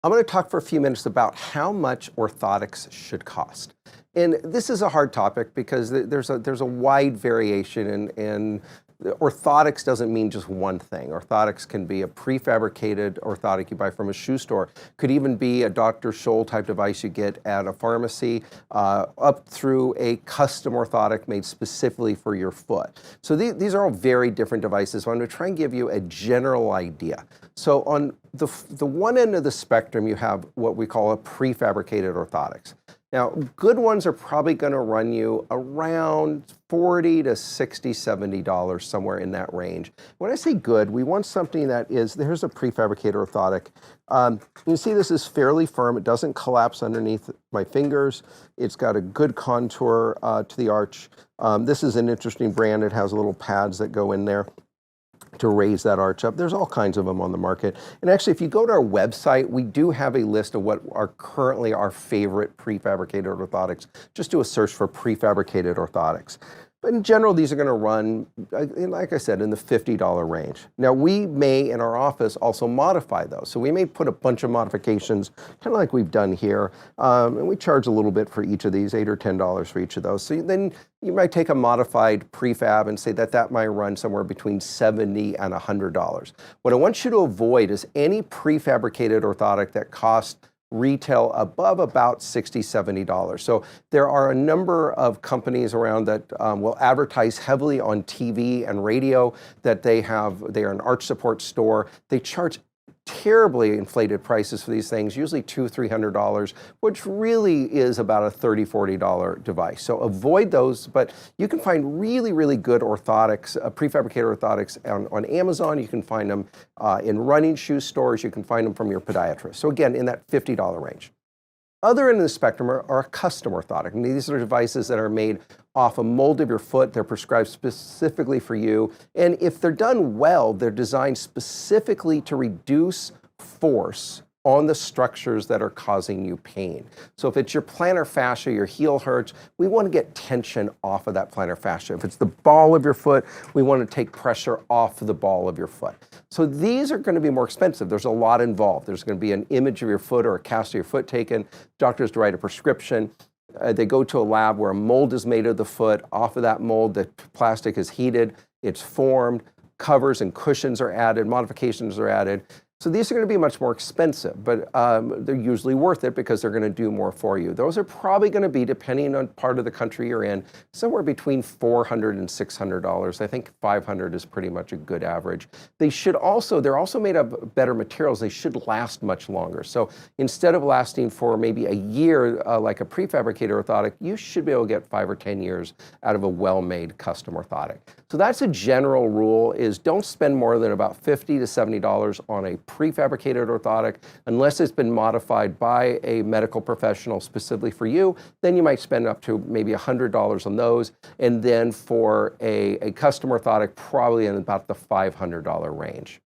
I'm going to talk for a few minutes about how much orthotics should cost. And this is a hard topic because there's a wide variation, and orthotics doesn't mean just one thing. Orthotics can be a prefabricated orthotic you buy from a shoe store, could even be a Dr. Scholl type device you get at a pharmacy, up through a custom orthotic made specifically for your foot. So these are all very different devices. So I'm going to try and give you a general idea. So on the one end of the spectrum, you have what we call a prefabricated orthotics. Now, good ones are probably going to run you around $40 to $60, $70, somewhere in that range. When I say good, we want something that is, here's a prefabricated orthotic. You see this is fairly firm. It doesn't collapse underneath my fingers. It's got a good contour to the arch. This is an interesting brand. It has little pads that go in there to raise that arch up. There's all kinds of them on the market. And actually, if you go to our website, we do have a list of what are currently our favorite prefabricated orthotics. Just do a search for prefabricated orthotics. But in general, these are going to run, like I said, in the $50 range. Now, we may, in our office, also modify those. So we may put a bunch of modifications, kind of like we've done here, and we charge a little bit for each of these, $8 or $10 for each of those. So then you might take a modified prefab and say that might run somewhere between $70 and $100. What I want you to avoid is any prefabricated orthotic that costs retail above about $60, $70. So there are a number of companies around that will advertise heavily on TV and radio that they are an arch support store. They charge terribly inflated prices for these things, usually $200, $300, which really is about a $30, $40 device. So avoid those, but you can find really, really good orthotics, prefabricated orthotics on Amazon. You can find them in running shoe stores. You can find them from your podiatrist. So again, in that $50 range. Other end of the spectrum are a custom orthotic. And these are devices that are made off a mold of your foot. They're prescribed specifically for you. And if they're done well, they're designed specifically to reduce force on the structures that are causing you pain. So if it's your plantar fascia, your heel hurts, we want to get tension off of that plantar fascia. If it's the ball of your foot, we want to take pressure off the ball of your foot. So these are going to be more expensive. There's a lot involved. There's going to be an image of your foot or a cast of your foot taken. Doctors write a prescription. They go to a lab where a mold is made of the foot. Off of that mold, the plastic is heated, it's formed, covers and cushions are added, modifications are added. So these are going to be much more expensive, but they're usually worth it because they're going to do more for you. Those are probably going to be, depending on part of the country you're in, somewhere between $400 and $600. I think $500 is pretty much a good average. They're also made of better materials. They should last much longer. So instead of lasting for maybe a year, like a prefabricated orthotic, you should be able to get 5 or 10 years out of a well-made custom orthotic. So that's a general rule: is don't spend more than about $50 to $70 on a prefabricated orthotic unless it's been modified by a medical professional specifically for you. Then you might spend up to maybe $100 on those, and then for a custom orthotic, probably in about the $500 range.